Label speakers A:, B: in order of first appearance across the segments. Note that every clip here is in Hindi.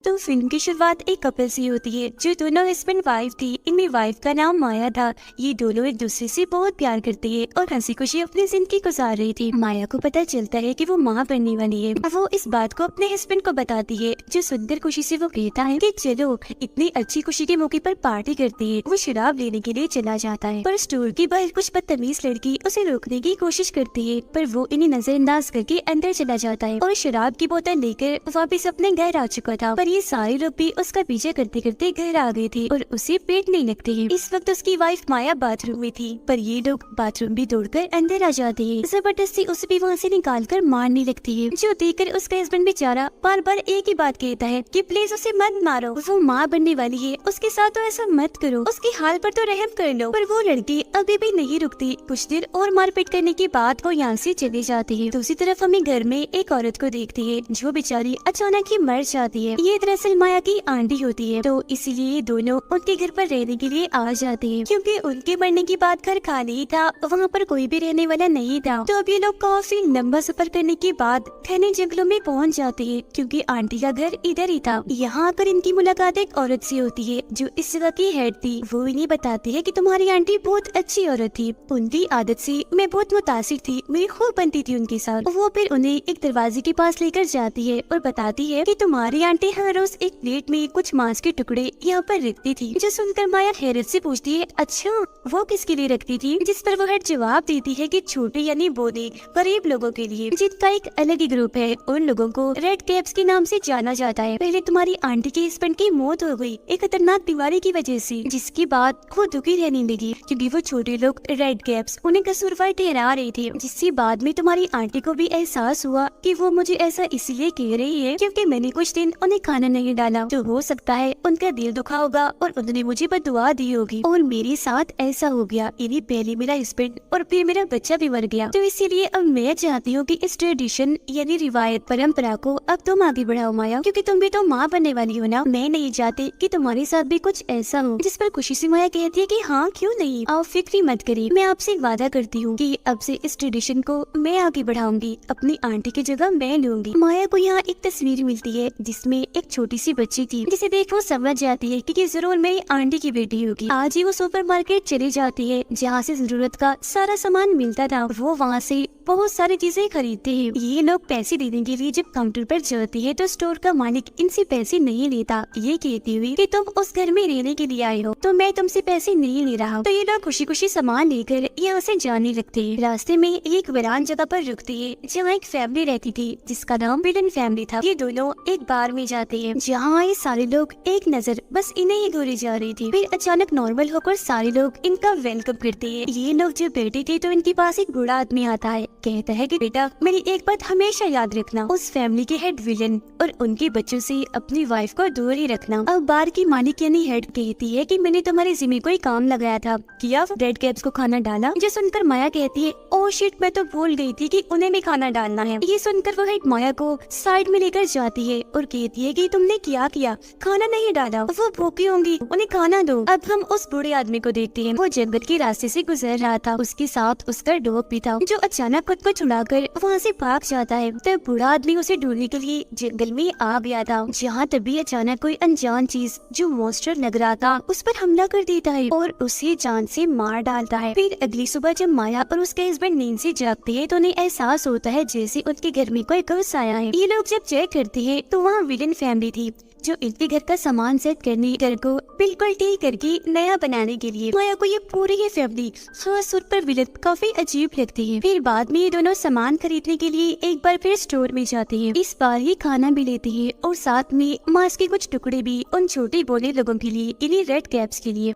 A: तो फिल्म की शुरुआत एक कपल से होती है जो दोनों हस्बैंड वाइफ थी। इनमें वाइफ का नाम माया था। ये दोनों एक दूसरे से बहुत प्यार करते हैं और हंसी खुशी अपनी जिंदगी गुजार रही थी। माया को पता चलता है कि वो माँ बनने वाली है। वो इस बात को अपने हस्बैंड को बताती है, जो सुनकर खुशी से वो कहता है कि चलो इतनी अच्छी खुशी के मौके पर पार्टी करते हैं। वो शराब लेने के लिए चला जाता है, पर स्टोर की बाहर कुछ बदतमीज लड़की उसे रोकने की कोशिश करती है, पर वो इन्हें नजरअंदाज करके अंदर चला जाता है और शराब की बोतल लेकर वापस अपने घर आ चुका था। पर ये सारे लोग भी उसका पीछे करते करते घर आ गए थे और उसे पेट नहीं लगते हैं। इस वक्त उसकी वाइफ माया बाथरूम में थी, पर ये लोग बाथरूम भी तोड़कर अंदर आ जाते हैं। जबरदस्ती उसे भी वहाँ से निकाल कर मारने लगती है, जो देखकर उसका हस्बैंड बेचारा बार बार एक ही बात कहता है कि प्लीज उसे मत मारो, वो माँ बनने वाली है, उसके साथ तो ऐसा मत करो, उसके हाल पर तो रहम कर लो। पर वो लड़की अभी भी नहीं रुकती। कुछ देर और मारपीट करने के बाद वो यहाँ से चले जाते हैं। दूसरी तरफ हमें घर में एक औरत को देखती है जो बेचारी अचानक ही मर जाती है। ये दरअसल माया की आंटी होती है, तो इसीलिए दोनों उनके घर पर रहने के लिए आ जाते हैं। क्योंकि उनके मरने के बाद घर खाली ही था, वहाँ पर कोई भी रहने वाला नहीं था। तो अब ये लोग काफी लंबा सफर करने के बाद घने जंगलों में पहुँच जाते हैं, क्योंकि आंटी का घर इधर ही था। यहाँ आकर इनकी मुलाकात एक औरत से होती है जो इस जगह की हेड थी। वो इन्हें बताती है कि तुम्हारी आंटी बहुत अच्छी औरत थी, उनकी आदत से मैं बहुत मुतासिर थी, मेरी खूब बनती थी उनके साथ। वो फिर उन्हें एक दरवाजे के पास लेकर जाती है और बताती है कि तुम्हारी आंटी हर रोज एक प्लेट में कुछ मांस के टुकड़े यहाँ पर रखती थी। जो सुनकर माया हैरत से पूछती है, अच्छा वो किसके लिए रखती थी? जिस पर वो हेड जवाब देती है कि छोटे यानी बोधे गरीब लोगों के लिए, जिनका एक अलग ही ग्रुप है। उन लोगों को रेड कैप्स के नाम से जाना जाता है। पहले तुम्हारी आंटी के हस्बैंड की मौत हो गई एक खतरनाक बीमारी की वजह से, जिसके बाद वो दुखी रहने लगी क्योंकि वो छोटे लोग रेड कैप्स उन्हें कसूरवार ठहरा रहे थे। जिससे बाद में तुम्हारी आंटी को भी एहसास हुआ कि वो मुझे ऐसा इसलिए कह रही है क्योंकि मैंने कुछ दिन उन्हें खाना नहीं डाला। तो हो सकता है उनका दिल दुखा होगा और उन्होंने मुझे बददुआ दी होगी और मेरे साथ ऐसा हो गया। यानी पहले मेरा हस्बैंड और फिर मेरा बच्चा भी मर गया। तो इसीलिए अब मैं चाहती हूँ कि इस ट्रेडिशन यानी रिवायत परंपरा को अब तुम आगे बढ़ाओ माया, क्योंकि तुम भी तो माँ बनने वाली हो ना। मैं नहीं चाहती कि तुम्हारे साथ भी कुछ ऐसा हो। जिस पर खुशी से माया कहती है कि हाँ क्यों नहीं, आप फिक्र मत करिए, मैं आपसे वादा करती हूँ कि अब से इस ट्रेडिशन को मैं आगे बढ़ाऊंगी, अपनी आंटी की जगह मैं लूंगी। माया को यहाँ एक तस्वीर मिलती है जिसमें एक छोटी सी बच्ची थी, जिसे देख वो समझ जाती है कि ये जरूर मेरी आंटी की बेटी होगी। आज ही वो सुपरमार्केट चली जाती है जहाँ से जरूरत का सारा सामान मिलता था। वो वहाँ से बहुत सारी चीजें खरीदते हैं। ये लोग पैसे देने के लिए जब काउंटर पर जाते हैं तो स्टोर का मालिक इनसे पैसे नहीं लेता, ये कहती हुई कि तुम उस घर में रहने के लिए आए हो तो मैं तुमसे पैसे नहीं ले रहा। तो ये लोग खुशी खुशी सामान लेकर यहाँ से जाने लगते हैं। रास्ते में एक वीरान जगह पर रुकते हैं जहाँ एक फैमिली रहती थी जिसका नाम विलन फैमिली था। ये दोनों एक बार में जाते हैं जहाँ ये सारे लोग एक नजर बस इन्हें ही घूरे जा रही थी। फिर अचानक नॉर्मल होकर सारे लोग इनका वेलकम करते हैं। ये लोग जब बैठे थे तो इनके पास एक बूढ़ा आदमी आता है, कहता है कि बेटा मेरी एक बात हमेशा याद रखना, उस फैमिली के हेड विलन और उनके बच्चों से अपनी वाइफ को दूर ही रखना। अब बार की मालिक यानी हेड कहती है कि मैंने तुम्हारे जिम्मे कोई काम लगाया था, किया रेड कैप्स को खाना डाला? जो सुनकर माया कहती है, ओह शिट मैं तो भूल गई थी कि उन्हें भी खाना डालना है। ये सुनकर वो हेड माया को साइड में लेकर जाती है और कहती है कि तुमने क्या किया, खाना नहीं डाला, वो भूखी होंगी, उन्हें खाना दो। अब हम उस बूढ़े आदमी को देखते हैं। वो जंगल के रास्ते से गुजर रहा था, उसके साथ उसका डॉग भी था जो अचानक खुद को छुड़ाकर वहाँ से भाग जाता है। तब बूढ़ा आदमी उसे ढूंढने के लिए जंगल में आ गया था, जहाँ तभी अचानक कोई अनजान चीज जो मॉन्स्टर लग रहा था उस पर हमला कर देता है और उसे जान से मार डालता है। फिर अगली सुबह जब माया और उसके हस्बैंड नींद से जागते हैं तो उन्हें एहसास होता है जैसे उनके घर में कोई घुस आया है। ये लोग जब चेक करते हैं तो वहाँ विलन फैमिली थी जो इनके घर का सामान सेट करने, घर को बिल्कुल ठीक करके नया बनाने के लिए। माया को ये पूरी ही फैमिली खास तौर पर विलन काफी अजीब लगती है। फिर बाद में ये दोनों सामान खरीदने के लिए एक बार फिर स्टोर में जाते हैं। इस बार ये खाना भी लेते हैं और साथ में मांस के कुछ टुकड़े भी उन छोटे बोले लोगों के लिए, इन्हीं रेड कैप्स के लिए।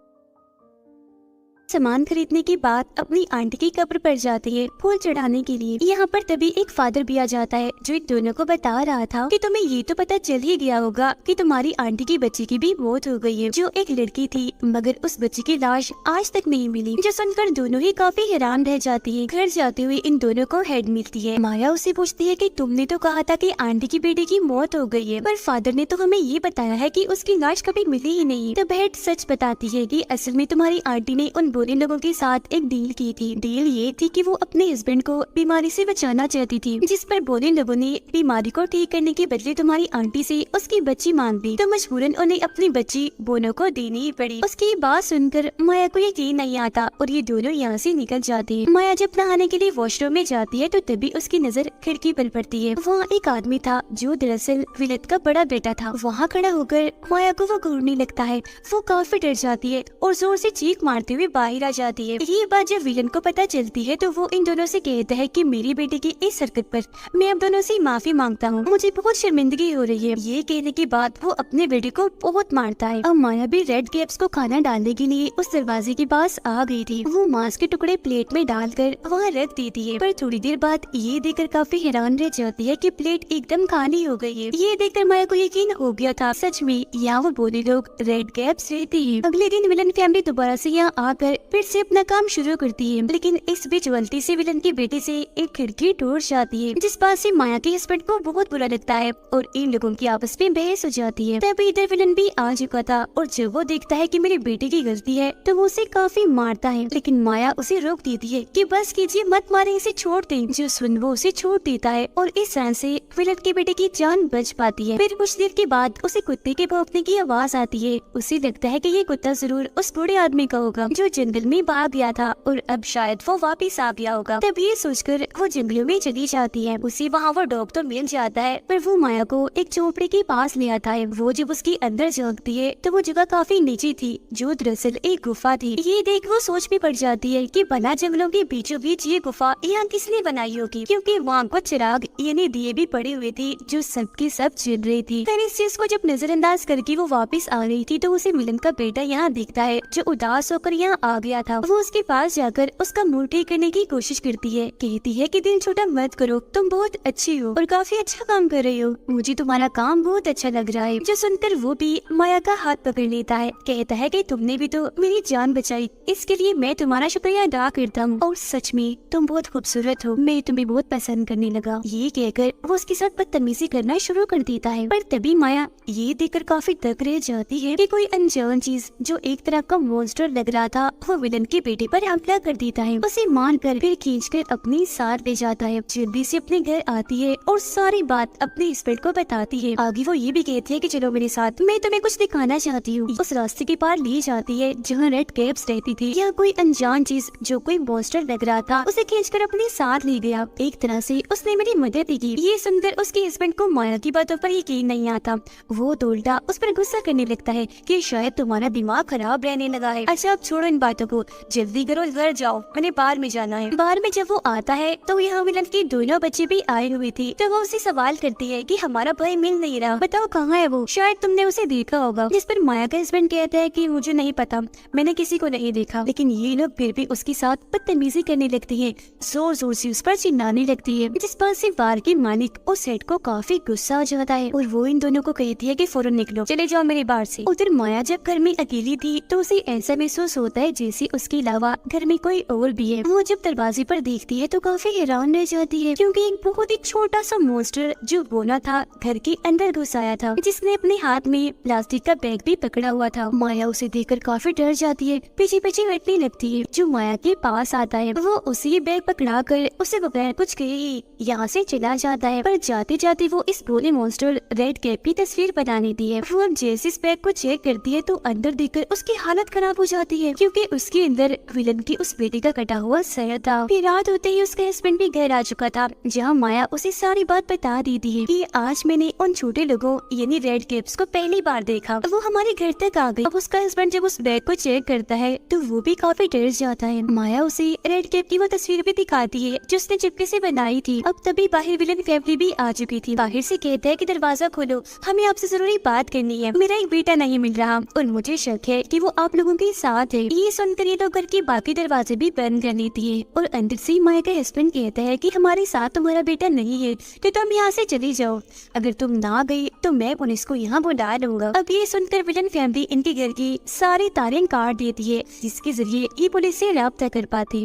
A: सामान खरीदने के बाद अपनी आंटी की कब्र पर जाते हैं फूल चढ़ाने के लिए। यहाँ पर तभी एक फादर भी आ जाता है जो इन दोनों को बता रहा था कि तुम्हें ये तो पता चल ही गया होगा कि तुम्हारी आंटी की बच्ची की भी मौत हो गई है, जो एक लड़की थी, मगर उस बच्ची की लाश आज तक नहीं मिली। जो सुनकर दोनों ही काफी हैरान रह जाती है। घर जाते हुए इन दोनों को हेड मिलती है। माया उसे पूछती है कि तुमने तो कहा था कि आंटी की बेटी की मौत हो गई है, पर फादर ने तो हमें ये बताया है कि उसकी लाश कभी मिली ही नहीं। तब हेड सच बताती है कि असल में तुम्हारी आंटी ने उन बुरे लोगों के साथ एक डील की थी। डील ये थी कि वो अपने हस्बैंड को बीमारी से बचाना चाहती थी, जिस पर बुरे लोगों ने बीमारी को ठीक करने के बदले तुम्हारी आंटी से उसकी बच्ची मांग ली, तो मजबूरन उन्हें अपनी बच्ची बोनो को देनी ही पड़ी। उसकी बात सुनकर माया को यकीन नहीं आता और ये दोनों यहाँ से निकल जाते हैं। माया जब नहाने के लिए वॉशरूम में जाती है तो तभी उसकी नजर खिड़की पर पड़ती है। वहाँ एक आदमी था जो दरअसल विलन का बड़ा बेटा था। वहाँ खड़ा होकर माया को वो घूरने लगता है। वो काफी डर जाती है और जोर से चीख मारते हुए बाहर आ जाती है। ये बात जब विलन को पता चलती है तो वो इन दोनों से कहता है कि मेरी बेटी की इस हरकत पर मैं अब दोनों से माफी मांगता हूँ, मुझे बहुत शर्मिंदगी हो रही है। ये कहने के बाद वो अपने बेटे को बहुत मारता है। अब माया भी रेड कैप्स को खाना डालने के लिए उस दरवाजे के पास आ गई थी। वो मांस के टुकड़े प्लेट में डालकर वहाँ रख देती है, पर थोड़ी देर बाद ये देखकर काफी हैरान रह जाती है कि प्लेट एकदम खाली हो गई है। ये देखकर माया को यकीन हो गया था सच में यहाँ वो बोले लोग रेड कैप्स रहते हैं। अगले दिन विलन फैमिली दोबारा से यहाँ आकर फिर से अपना काम शुरू करती है, लेकिन इस बीच गलती से विलन के बेटे से एक खिड़की टूट जाती है, जिस बात से माया के हस्बैंड को बहुत बुरा लगता है और इन लोगों की आपस में बहस हो जाती है। तभी इधर विलन भी आ चुका था और जब वो देखता है कि मेरे बेटे की गलती है तो वो उसे काफी मारता है, लेकिन माया उसे रोक देती है कि बस कीजिए, मत मारे, इसे छोड़ दें। जो सुन वो उसे छोड़ देता है और इस तरह से विलन के बेटे की जान बच पाती है। फिर कुछ देर के बाद उसे कुत्ते के भौंकने की आवाज आती है। उसे लगता है कि ये कुत्ता जरूर उस बूढ़े आदमी का होगा जो जंगल में भाग गया था और अब शायद वो वापस आ गया होगा। तब ये सोचकर वो जंगलों में चली जाती है। उसे वहाँ वो डॉग तो मिल जाता है, पर वो माया को एक झोपड़ी के पास ले आता है। वो जब उसके अंदर झांकती है तो वो जगह काफी नीचे थी, जो दरअसल एक गुफा थी। ये देख वो सोच में पड़ जाती है कि बना जंगलों के बीचों बीच ये गुफा यहाँ किसने बनाई होगी, क्योंकि वहाँ कुछ चिराग यानी दिए भी पड़े हुए थे जो सबके सब जल रही थी। फिर इस चीज को जब नजरअंदाज करके वो वापस आ रही थी तो उसे विलन का बेटा यहाँ दिखता है जो उदास होकर यहाँ आ गया था। वो उसके पास जाकर उसका मूड ठीक करने की कोशिश करती है, कहती है कि दिल छोटा मत करो, तुम बहुत अच्छी हो और काफी अच्छा काम कर रही हो, मुझे तुम्हारा काम बहुत अच्छा लग रहा है। जो सुनकर वो भी माया का हाथ पकड़ लेता है, कहता है कि तुमने भी तो मेरी जान बचाई, इसके लिए मैं तुम्हारा शुक्रिया अदा करता हूँ और सच में तुम बहुत खूबसूरत हो, मैं तुम्हें बहुत पसंद करने लगा। ये कहकर वो उसके साथ बदतमीजी करना शुरू कर देता है, पर तभी माया ये देखकर काफी दंग रह जाती है कि कोई अनजान चीज जो एक तरह का मॉन्स्टर लग रहा था वो विलन के बेटे पर हमला कर देता है। उसे मारकर फिर खींचकर अपनी साथ ले जाता है। जल्दी से अपने घर आती है और सारी बात अपने हस्बैंड को बताती है। आगे वो ये भी कहती है कि चलो मेरे साथ, मैं तुम्हें कुछ दिखाना चाहती हूँ। उस रास्ते के पार ले जाती है जहाँ रेड कैप्स रहती थी। यहाँ कोई अनजान चीज जो कोई मॉन्स्टर लग रहा था उसे खींचकर अपने साथ ले गया। एक तरह से उसने मेरी मदद की। ये सुनकर उसके हस्बैंड को माया की बातों पर यकीन नहीं आता। वो तो उल्टा उस पर गुस्सा करने लगता है कि शायद तुम्हारा दिमाग खराब रहने लगा है। अच्छा अब छोड़ो इन बातों को, जल्दी करो, घर जाओ, मैंने बाहर में जाना है। बाहर में जब वो आता है तो यहाँ विलन के दोनों बच्चे भी आए हुए थे। तो वो उसे सवाल करती है कि हमारा भाई मिल नहीं रहा, बताओ कहाँ है वो, शायद तुमने उसे देखा होगा। जिस पर माया का हस्बैंड कहता है कि मुझे नहीं पता, मैंने किसी को नहीं देखा। लेकिन ये लोग फिर भी उसके साथ बदतमीजी करने लगती है, जोर जोर से उस पर चिल्लाने लगती है, जिस पर से बार के मालिक उस हेड को काफी गुस्सा हो जाता है और वो इन दोनों को कहती है कि फौरन निकलो, चले जाओ मेरे बाहर से। उधर माया जब घर में अकेली थी तो उसे ऐसा महसूस होता है जैसे उसके अलावा घर में कोई और भी है। वो जब दरवाजे पर देखती है तो काफी हैरान रह जाती है, क्योंकि एक बहुत ही छोटा सा मॉन्स्टर जो बोना था घर के अंदर घुस आया था, जिसने अपने हाथ में प्लास्टिक का बैग भी पकड़ा हुआ था। माया उसे देखकर काफी डर जाती है, पीछे पीछे हटने लगती है। जो माया के पास आता है वो उसी बैग पकड़ा कर उसे बगैर कुछ कहे ही यहाँ से चला जाता है। पर जाते जाते वो इस भोले मॉन्स्टर रेड कैप की तस्वीर बना लेती है। वो अब जैसे इस बैग को चेक करती है तो अंदर देखकर उसकी हालत खराब हो जाती है, क्योंकि उसके अंदर विलन की उस बेटे का कटा हुआ सर था। फिर रात होते ही उसका हस्बैंड भी घर आ चुका था, जहाँ माया उसे सारी बात बता देती है कि आज मैंने उन छोटे लोगों यानी रेड कैप्स को पहली बार देखा। वो हमारे घर तक आ गए। अब उसका हस्बैंड जब उस बैग को चेक करता है तो वो भी काफी डर जाता है। माया उसे रेड कैप की वो तस्वीर भी दिखाती है जो उसने चिपके से बनाई थी। अब तभी बाहर विलन फैमिली भी आ चुकी थी। बाहर से कहता है कि दरवाजा खोलो, हमें आपसे जरूरी बात करनी है, मेरा एक बेटा नहीं मिल रहा और मुझे शक है कि वो आप लोगों के साथ है। ये सुनकर ये लोग घर के बाकी दरवाजे भी बंद कर लेती है और अंदर से माया का हस्बैंड कहता है कि हमारे साथ तुम्हारा बेटा नहीं है तो तुम यहाँ से चली जाओ, अगर तुम ना गई तो मैं पुलिस को यहाँ बुला लूंगा। अब ये सुनकर विलन फैमिली इनके घर की सारी तारें काट देती है, जिसके जरिए ये पुलिस से राब्ता कर पाती।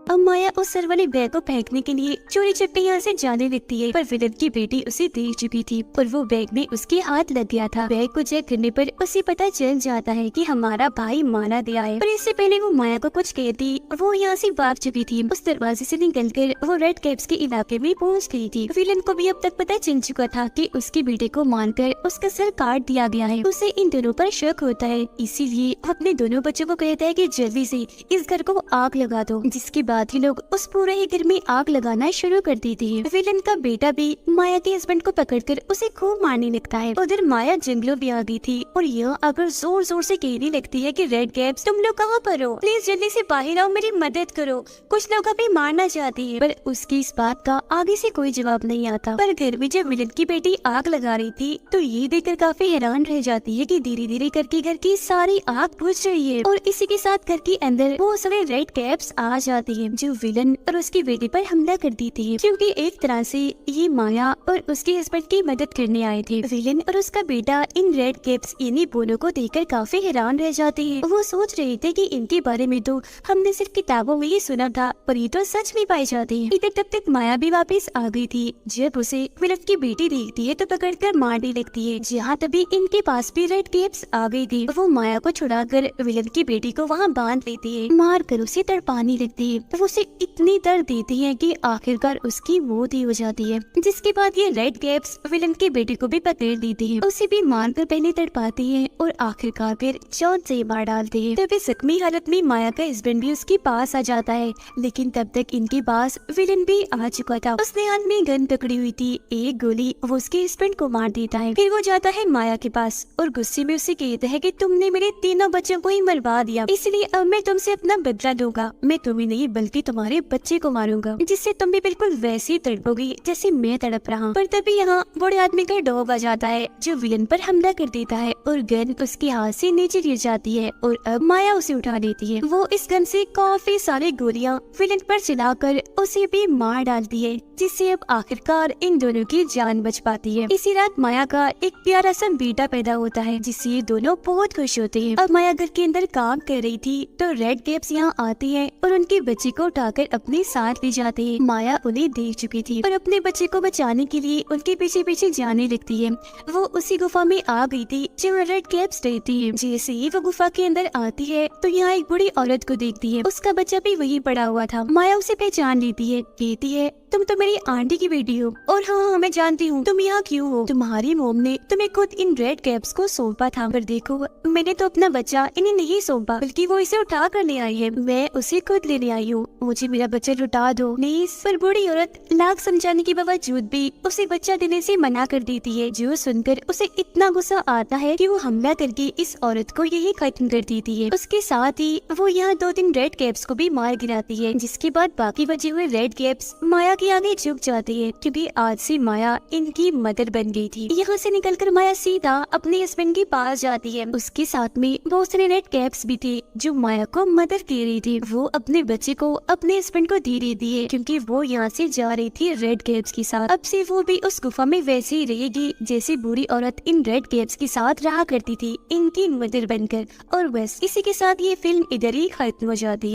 A: अब माया उस सर वाले बैग को फेंकने के लिए चोरी छुपे यहाँ से जाने लगती है, पर विलन की बेटी उसे देख चुकी थी और वो बैग में उसके हाथ लग गया था। बैग को चेक करने पर उसे पता चल जाता है कि हमारा भाई मारा दिया है, पर इससे पहले वो माया को कुछ कहती वो यहाँ से भाग चुकी थी। उस दरवाजे से निकलकर वो रेड कैप्स के इलाके में पहुँच गई थी। विलन को भी अब तक पता चल चुका था कि उसके बेटे को मारकर उसका सर काट दिया गया है। उसे इन दोनों पर शक होता है, इसीलिए वो अपने दोनों बच्चों को कहता है कि जल्दी से इस घर को आग लगा दो, जिसके बाद ही लोग उस पूरे ही घर में आग लगाना शुरू कर देती है। विलन का बेटा भी माया के हस्बैंड को पकड़कर उसे खूब मारने लगता है। उधर माया जंगलों में आ गई थी और यह अगर जोर जोर से कहने लगती है कि रेड कैप्स तुम लोग कहाँ पर हो, प्लीज जल्दी से बाहर आओ, मेरी मदद करो, कुछ लोग अभी मारना चाहती है। पर उसकी इस बात का आगे से कोई जवाब नहीं आता। पर घर में जब विलन की बेटी आग लगा रही थी तो ये देखकर काफी हैरान रह जाती है कि धीरे धीरे करके घर की सारी आग बुझ रही है और इसी के साथ घर के अंदर वो सारे रेड कैप्स आ जाती है जो विलन और उसकी बेटी पर हमला कर देती है, क्योंकि एक तरह से ये माया और उसके हस्बैंड की मदद करने आए थे। विलन और उसका बेटा इन रेड कैप्स यानी बोलो को देखकर काफी हैरान रह जाते हैं। वो सोच रहे थे कि इनके बारे में तो हमने सिर्फ किताबों में ही सुना था, पर ये तो सच में पाई जाती है। इधर तब तक माया भी वापस आ गई थी। जब उसे विलन की बेटी देखती है तो पकड़कर मारने लगती है। जहाँ तभी इनके पास भी रेड कैप्स आ गई थी। वो माया को छुड़ाकर विलन की बेटी को वहाँ बांध लेती है, मार कर उसे तड़पाने लगती है। वो उसे इतनी दर्द देती है कि आखिरकार उसकी मौत ही हो जाती है। जिसके बाद ये रेड कैप्स विलन की बेटी को भी पकड़ लेती है, उसे भी मारकर पहले तड़पाती है और आखिरकार फिर जान से मार डालती है। तभी जख्मी हालत में माया का हस्बैंड भी उसके पास आ जाता है, लेकिन तब तक इनके पास विलन भी आ चुका था। उसने हाथ में गन पकड़ी हुई थी, एक गोली वो उसके हस्बैंड को मार देता है। फिर वो जाता है माया के पास और गुस्से में उसे कहता है कि तुमने मेरे तीनों बच्चों को ही मरवा दिया, इसलिए अब मैं तुमसे अपना बदला लूंगा। मैं तुम्हें नहीं बल्कि तुम्हारे बच्चे को मारूंगा, जिससे तुम भी बिल्कुल वैसे ही तड़पोगी जैसे मैं तड़प रहा हूँ। पर तभी यहाँ बड़े आदमी का डॉग आ जाता है जो विलन पर हमला कर देता है और गन उसके हाथ से नीचे गिर जाती है और अब माया उसे उठा लेती है। वो इस गन से काफी सारी गोलियां विलन पर चलाकर उसे भी मार डालती है, जिससे अब आखिरकार इन दोनों की जान बच पाती है। इसी रात माया का एक प्यारा सा बेटा पैदा होता है, जिससे ये दोनों बहुत खुश होते हैं। अब माया घर के अंदर काम कर रही थी तो रेड कैप्स यहाँ आती है और उनके बच्चे को उठाकर अपने साथ ले जाते हैं। माया उन्हें देख चुकी थी और अपने बच्चे को बचाने के लिए उनके पीछे पीछे जाने लगती है। वो उसी गुफा में आ गई थी जहाँ रेड कैप्स रहती है। जैसे ही वो गुफा के अंदर आती है तो यहाँ एक बूढ़ी औरत को देखती है, उसका बच्चा भी वहीं पड़ा हुआ था। माया उसे पहचान लेती है, कहती है तुम तो मेरी आंटी की बेटी हो। और हाँ, मैं जानती हूँ तुम यहाँ क्यों हो। तुम्हारी मोम ने तुम्हें खुद इन रेड कैप्स को सौंपा था, पर देखो मैंने तो अपना बच्चा इन्हें नहीं सौंपा, बल्कि वो इसे उठा कर ले आई है। मैं उसे खुद लेने आई हूँ, मुझे मेरा बच्चा लौटा दो प्लीज। पर बूढ़ी औरत लाख समझाने के बावजूद भी उसे बच्चा देने से मना कर देती है, जो सुनकर उसे इतना गुस्सा आता है कि वो हमला करके इस औरत को यही खत्म कर देती है। उसके साथ ही वो यहाँ 2-3 रेड कैप्स को भी मार गिराती है, जिसके बाद बाकी बचे हुए रेड कैप्स माया के आगे झुक जाती है, क्योंकि आज से माया इनकी मदर बन गई थी। यहाँ से निकलकर माया सीधा अपने हस्बैंड के पास जाती है। उसके साथ में बहुत सारे रेड कैप्स भी थे जो माया को मदद कर रही थी। वो अपने बच्चे को अपने हस्बैंड को दे रही है, क्योंकि वो यहाँ से जा रही थी रेड कैप्स के साथ। अब से वो भी उस गुफा में वैसे ही रहेगी जैसे बुरी औरत इन रेड कैप्स के साथ रहा करती थी, इनकी मदर बनकर। और बस इसी के साथ ये फिल्म इधर ही खत्म हो जाती है।